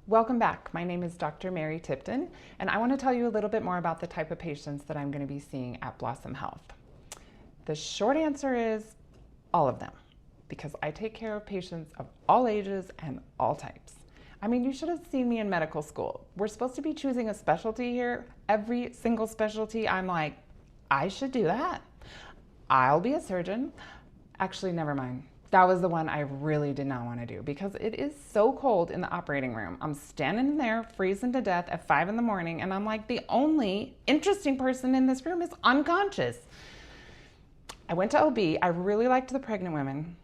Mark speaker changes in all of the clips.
Speaker 1: Welcome back. My name is Dr. Mary Tipton, and I want to tell you a little bit more about the type of patients that I'm going to be seeing at Blossom Health. The short answer is all of them, because I take care of patients of all ages and all types. I mean, you should have seen me in medical school. We're supposed to be choosing a specialty here. Every single specialty, I'm like, I should do that. I'll be a surgeon. Actually, never mind. That was the one I really did not want to do because it is so cold in the operating room. I'm standing in there freezing to death at 5 in the morning, and I'm like, the only interesting person in this room is unconscious. I went to OB. I really liked the pregnant women.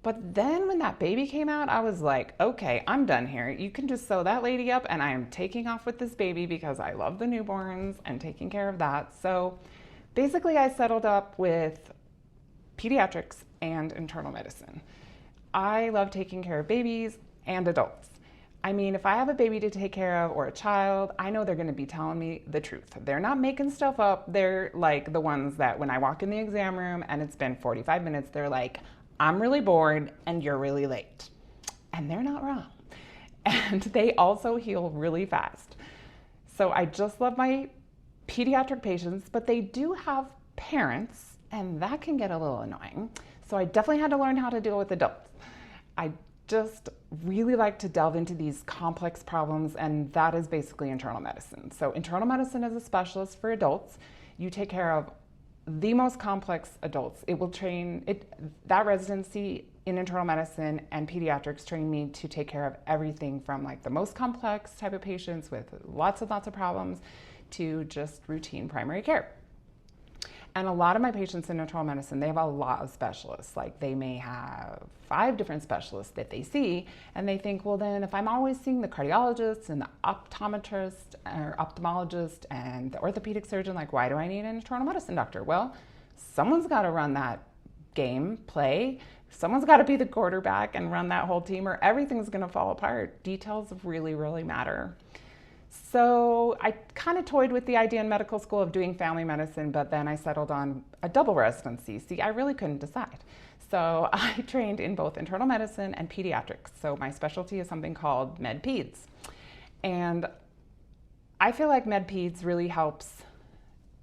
Speaker 1: But then when that baby came out, I was like, okay, I'm done here. You can just sew that lady up, and I am taking off with this baby because I love the newborns and taking care of that. So basically, I settled up with pediatrics and internal medicine. I love taking care of babies and adults. I mean, if I have a baby to take care of or a child, I know they're going to be telling me the truth. They're not making stuff up. They're like the ones that when I walk in the exam room and it's been 45 minutes, they're like, I'm really bored and you're really late. And they're not wrong. And they also heal really fast. So I just love my pediatric patients, but they do have parents, and that can get a little annoying. So I definitely had to learn how to deal with adults. I just really like to delve into these complex problems, and that is basically internal medicine. So internal medicine is a specialist for adults. You take care of the most complex adults. That residency in internal medicine and pediatrics trained me to take care of everything from like the most complex type of patients with lots and lots of problems to just routine primary care. And a lot of my patients in internal medicine, they have a lot of specialists. Like they may have 5 different specialists that they see, and they think, well, then if I'm always seeing the cardiologist and the optometrist or ophthalmologist and the orthopedic surgeon, like why do I need an internal medicine doctor? Well, someone's got to run that play. Someone's got to be the quarterback and run that whole team, or everything's going to fall apart. Details really, really matter. So I kind of toyed with the idea in medical school of doing family medicine, but then I settled on a double residency. See, I really couldn't decide. So I trained in both internal medicine and pediatrics. So my specialty is something called MedPeds. And I feel like MedPeds really helps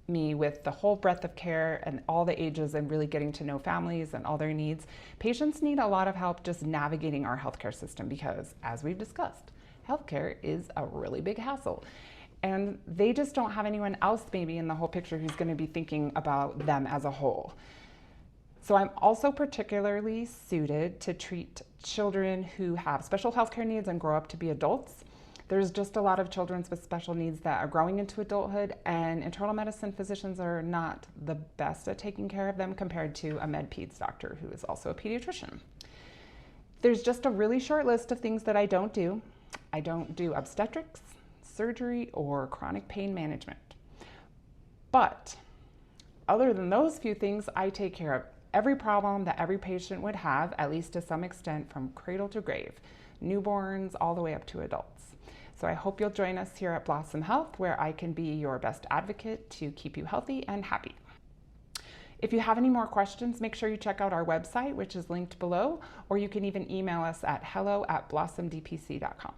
Speaker 1: me with the whole breadth of care and all the ages and really getting to know families and all their needs. Patients need a lot of help just navigating our healthcare system because, as we've discussed, healthcare is a really big hassle. And they just don't have anyone else maybe in the whole picture who's going to be thinking about them as a whole. So I'm also particularly suited to treat children who have special healthcare needs and grow up to be adults. There's just a lot of children with special needs that are growing into adulthood, and internal medicine physicians are not the best at taking care of them compared to a MedPeds doctor who is also a pediatrician. There's just a really short list of things that I don't do. I don't do obstetrics, surgery, or chronic pain management. But other than those few things, I take care of every problem that every patient would have, at least to some extent, from cradle to grave, newborns all the way up to adults. So I hope you'll join us here at Blossom Health, where I can be your best advocate to keep you healthy and happy. If you have any more questions, make sure you check out our website, which is linked below, or you can even email us at hello@blossomdpc.com.